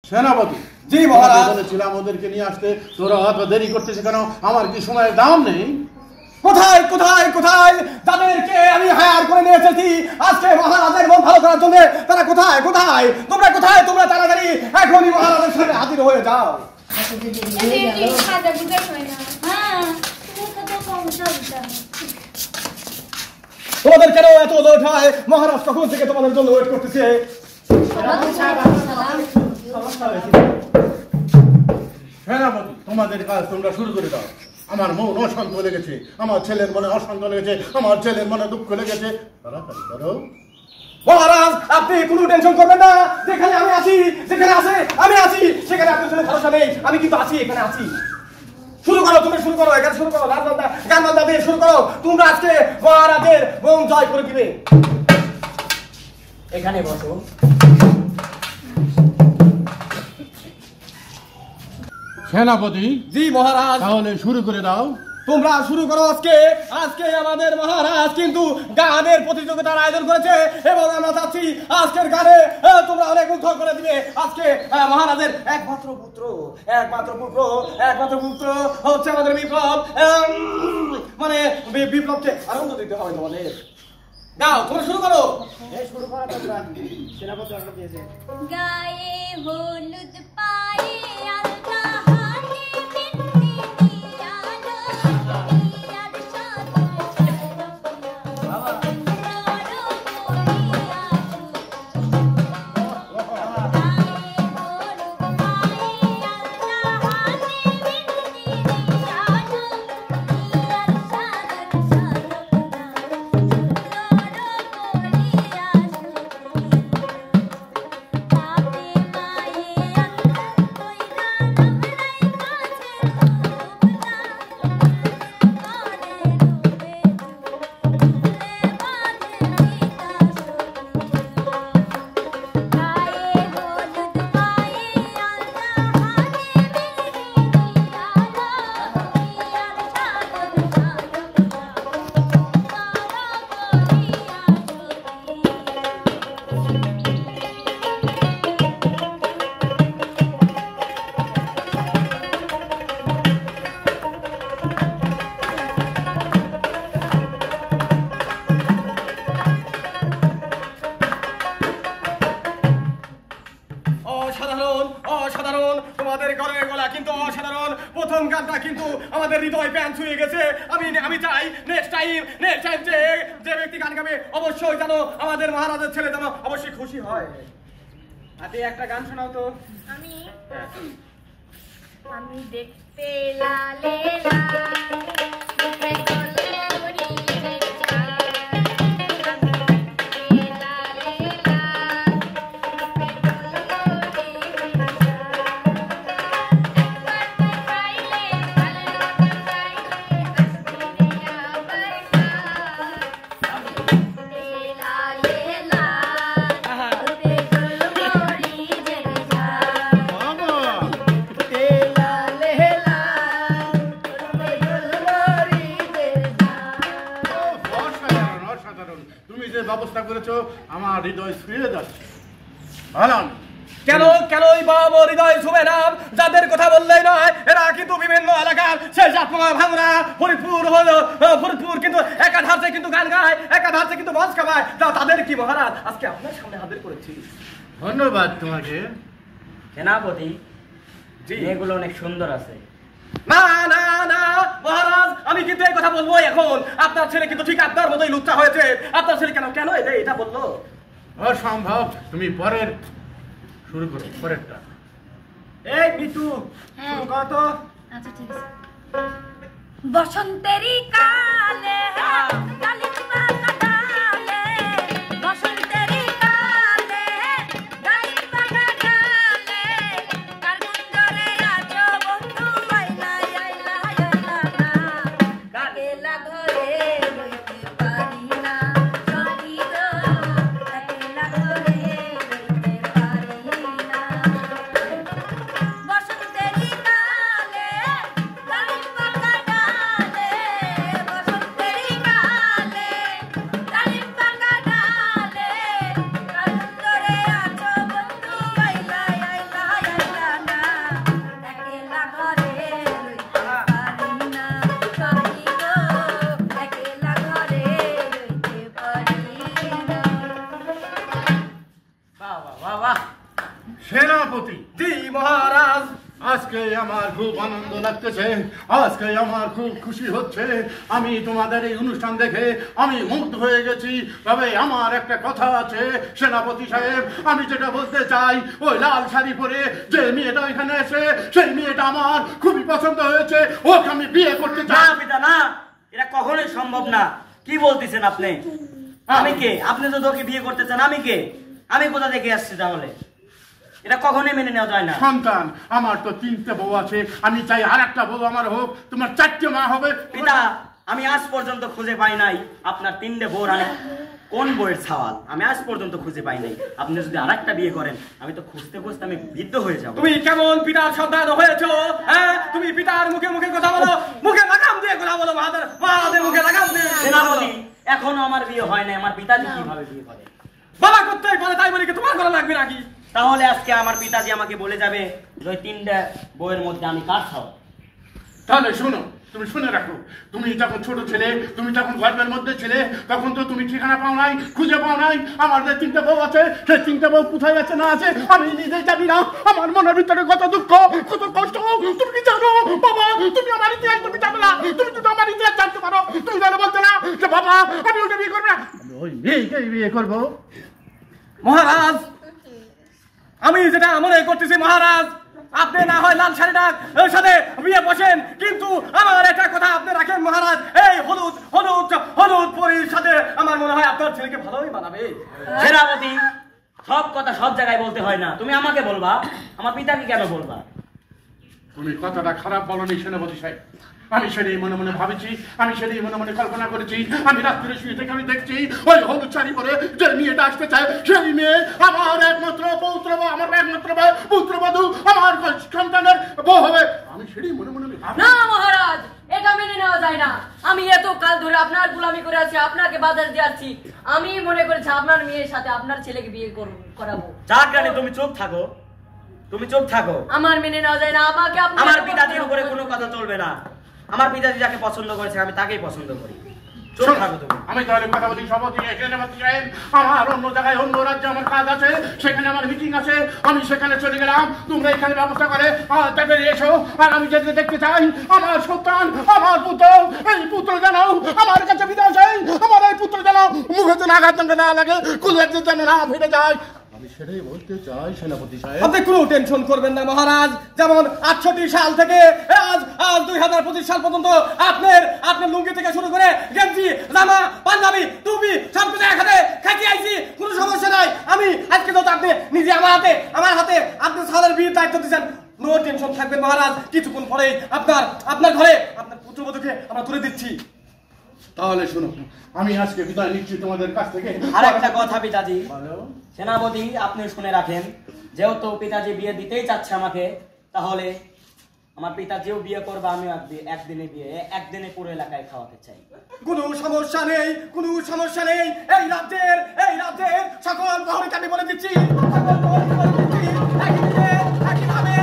সেনাপতি, জি মহারাজ। বলেছিলাম ওদেরকে নিয়ে আসতে, তোরা অত দেরি করতেছে কেন? আমার কি সময়ের দাম নেই? কোথায় কোথায় কোথায় যাদেরকে আমি হায়ার করে নিয়ে এসেছি আজকে মহারাজের মন ভালো করার জন্য, তারা কোথায় কোথায়? তোমরা কোথায়? তোমরা তাড়াতাড়ি এখনই মহারাজের সামনে হাজির হয়ে যাও। তোমাদের কেন এত লোট হয়? মহারাজ কখন থেকে তোমাদের জন্য ওয়েট করতেছে। সেনাপতি, তোমাদের কাজ তোমরা শুরু করে দাও। আমার মন অশান্ত লেগেছে, আমার ছেলের মনে অশান্ত লেগেছে, আমার ছেলের মনে দুঃখ লেগেছে। তাড়াতাড়ি করো। মহারাজ আপনি কোনো টেনশন করবেন না, যেখানে আমি আছি, যেখানে আছে আমি আছি, সেখানে আপনার জন্য ভরসা নেই। আমি কিন্তু আছি, এখানে আছি। শুরু করো, তুমি শুরু করো, এখানে শুরু করো, গান বাজনা দিয়ে শুরু করো। তোমরা আজকে মহারাজের মন জয় করে দিবে। এখানে বসো। সেনাপতি, জি মহারাজ। তাহলে শুরু করে দাও। তোমরা শুরু করো। আজকে আজকে আমাদের মহারাজ কিন্তু গানের প্রতিযোগিতার আয়োজন করেছে এবং আমরা চাচ্ছি আজকের গানে তোমরা অনেক মুগ্ধ করে দিবে। আজকে মহারাজের একমাত্র পুত্র হচ্ছে আমাদের বিপ্লব। মানে বিপ্লবকে আনন্দ দিতে হবে তোমাদের। যাও তোমরা শুরু করো। শুরু করা তোমরা। সেনাপতি অর্ডার দিয়েছে। গায়ে হলুদ পায়ে আলতা আমাদের হৃদয় প্যান ছুঁয়ে গেছে। আমি চাই নেক্সট টাইম যে ব্যক্তি গান গাবে অবশ্যই যেন আমাদের মহারাজের ছেলে যেন অবশ্যই খুশি হয়। আপনি একটা গান শোনাও তো। আমি দেখতে লালে লাল ব্যবস্থা করেছো, আমার হৃদয় ছুঁয়ে যাচ্ছে। ভালো। কেন কেন ওই বাবা হৃদয় ছুঁবে না? যাদের কথা বললেই নয়, এরা কিন্তু বিভিন্ন এলাকার শেষ জাতমা ভাঙরা ফরিদপুর কিন্তু একাধারে কিন্তু গান গায়, একাধারে কিন্তু মঞ্চ কামায়। তাদের কি মহারাজ আজকে আপনার সামনে হাজির করেছি। ধন্যবাদ তোমাকে সেনাপতি। এগুলো অনেক সুন্দর আছে। না না না মহারাজ, আমি কিন্তু এই কথা বলবো এখন। আপনার ছেলে কিন্তু ঠিক আপনার মতোই লুচ্চা হয়েছে। আপনার ছেলে কেন কেন এটা বললো? অসম্ভব। তুমি পরের শুরু করো, পরেরটা। এই মিতু শুরু কর তো। আচ্ছা ঠিক আছে। বসন্তেরই কালে কালিমা কাটালে, বসন্তেরই কালে কালিমা কাটালে, কার গুঞ্জরে আছো বন্ধু আইলা আইলা আইলা না, কাকেলা ঘরে রইতে পারি না সখী গো, কাকেলা ঘরে রইতে পারি না। বসন্তেরই কালে কালিমা কাটালে, বসন্তেরই কালে সেনাপতি। জি মহারাজ। আজকে আমার খুব আনন্দ লাগতেছে, আজকে আমার খুব খুশি হচ্ছে। আমি তোমাদের এই অনুষ্ঠান দেখে আমি মুগ্ধ হয়ে গেছি। তবে আমার একটা কথা আছে সেনাপতি সাহেব, আমি যেটা বলতে চাই, ওই লাল শাড়ি পরে যে মেয়েটা এখানে এসে, সেই মেয়েটা আমার খুবই পছন্দ হয়েছে, ওকে আমি বিয়ে করতে না চাই। পিতা না, এটা কখনোই সম্ভব না। কি বলতেছেন আপনি? আমি কে? আপনি যদি ওকে বিয়ে করতে চান, আমি কে? আমি কোথা থেকে আসছি তাহলে? এটা কখনোই মেনে নেওয়া যায় না। সন্তান, আমার তো 3টে বউ আছে, আমি চাই আর একটা বউ আমার হোক, তোমার 4টে মা হবে। পিতা, আমি আজ পর্যন্ত খুঁজে পাই নাই আপনার 3টে বউ। কোন বইয়ের সওয়াল আমি আজ পর্যন্ত খুঁজে পাই নাই। আপনি যদি আরেকটা বিয়ে করেন, আমি তো খুঁজতে খুঁজতে আমি বিদ্ধ হয়ে যাব। তুমি কেমন পিতার সন্তান হয়েছো? হ্যাঁ, তুমি পিতার মুখে মুখে কথা বলো, মুখে লাগাম দিয়ে কথা বলো, মহারাজের মুখে লাগাম দিয়ে। সেনাপতি, এখনো আমার বিয়ে হয় নাই, আমার পিতাজি কিভাবে বিয়ে করে? বাবা করতেই পারে, তাই বলি কি তোমার করা লাগবে নাকি? তাহলে আজকে আমার পিতাজি আমাকে বলে যাবে যে ওই 3টে বইয়ের মধ্যে আমি কার সওয়াল। তাহলে শোনো, তুমি শুনে রাখো, তুমি যখন ছোট ছেলে, তুমি যখন গর্ভের মধ্যে ছিলে, তখন তো তুমি ঠিকানা পাও নাই, খুঁজে পাও নাই। আমার যে 3টে বউ আছে, সেই 3টে বউ কোথায় আছে না আছে আমি নিজেই জানি না। আমার মনের ভিতরে কত দুঃখ, কত কষ্ট, তুমি কি জানো বাবা? তুমি আমার ইতিহাস তুমি জানো না। তুমি যদি আমার ইতিহাস জানতে পারো, তুমি জানো বলতে না যে বাবা আমি ওটা বিয়ে করবো না, আমি ওই মেয়েকেই বিয়ে করবো। মহারাজ, আমি যেটা মনে করতেছি মহারাজ, আপনি না হয় লাল শাড়িটা এর সাথে বিয়ে বসেন, কিন্তু আমার একটা কথা আপনি রাখেন মহারাজ, এই হলুদ হলুদ হলুদ পরীর সাথে আমার মনে হয় আপনার ছেলেকে ভালোই মানাবে। সেনাপতি, সব কথা সব জায়গায় বলতে হয় না। তুমি আমাকে বলবা, আমার পিতাকে কেন বলবা? তুমি কথাটা খারাপ বলনি সেনাপতি সাহেব। আমি সেটাই মনে মনে ভাবেছি, আমি সেটাই মনে মনে কল্পনা করেছি। আমি রাত্রে শুয়ে থেকে আমি দেখছি ওই হলুদ শাড়ি পরে যে মেয়েটা আসতে চায়, সেই মেয়ে আমার একমাত্র পৌত্র, আমার একমাত্র পুত্রবধূ, আমার সন্তানের বউ হবে। আমি সেটাই মনে মনে ভাবি। না মহারাজ, এটা মেনে নেওয়া যায় না। আমি এত কাল ধরে আপনার গোলামি করে আছি, আপনাকে বাজার দিয়ে আসছি। আমি মনে করেছি আপনার মেয়ের সাথে আপনার ছেলেকে বিয়ে করাবো। যাক রানী, তুমি চুপ থাকো, তুমি চুপ থাকো। আমার মেনে নেওয়া যায় না, আমাকে আপনি আমার পিতাজির উপরে কোনো কথা চলবে না। আমার পিতাজি যাকে পছন্দ করেছে আমি তাকেই পছন্দ করি। চুপ থাকো তুমি। আমি তাহলে কথা বলি সভাপতি সেনাপতি সাহেব, আমার অন্য জায়গায় অন্য রাজ্যে আমার কাজ আছে, সেখানে আমার মিটিং আছে, আমি সেখানে চলে গেলাম। তোমরা এখানে ব্যবস্থা করে তাদের এসো, আর আমি যেতে দেখতে চাই আমার সন্তান, আমার পুত্র, এই পুত্র যেন আমার কাছে বিদায় চাই। আমার এই পুত্র যেন মুখে যেন আঘাত না লাগে, কুলের যেন না ফিরে যায়। আমি সেটাই বলতে চাই সেনাপতি সাহেব। আপনি কোনো টেনশন করবেন না মহারাজ। যেমন 68 সাল থেকে আজ 2025 সাল পর্যন্ত আপনার লুঙ্গি থেকে শুরু করে গেঞ্জি, জামা, পাঞ্জাবি, টুপি সব কিছু একসাথে খাইতে আইছি, কোনো সমস্যা নাই। আমি আজকে তো আপনি নিজে আমার হাতে আপনি সালের বিয়ের দায়িত্ব দিচ্ছেন, নো টেনশন থাকবেন মহারাজ। কিছুক্ষণ পরেই আপনার ঘরে আপনার পুত্রবধূকে আমরা তুলে দিচ্ছি। তাহলে শুনো, আমি আজকে বিদায় নিচ্ছি তোমাদের কাছ থেকে। আর একটা কথা পিতাজি, সেনাপতি আপনি শুনে রাখেন, যেহেতু পিতাজি বিয়ে দিতেই চাচ্ছে আমাকে, তাহলে আমার পিতাজিও বিয়ে করবে, আমিও একদিনে বিয়ে, একদিনে পুরো এলাকায় খাওয়াতে চাই। কোনো সমস্যা নেই, কোনো সমস্যা নেই। এই রাজ্যের সকল প্রহরীকে আমি বলে দিচ্ছি, সকল প্রহরীকে বলে দিচ্ছি, একইভাবে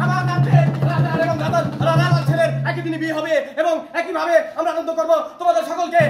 আমার রাজ্যের রাজার এবং রাজার ছেলের একই দিনে বিয়ে হবে, এবং একইভাবে আমরা আনন্দ করবো। তোমাদের সকলকে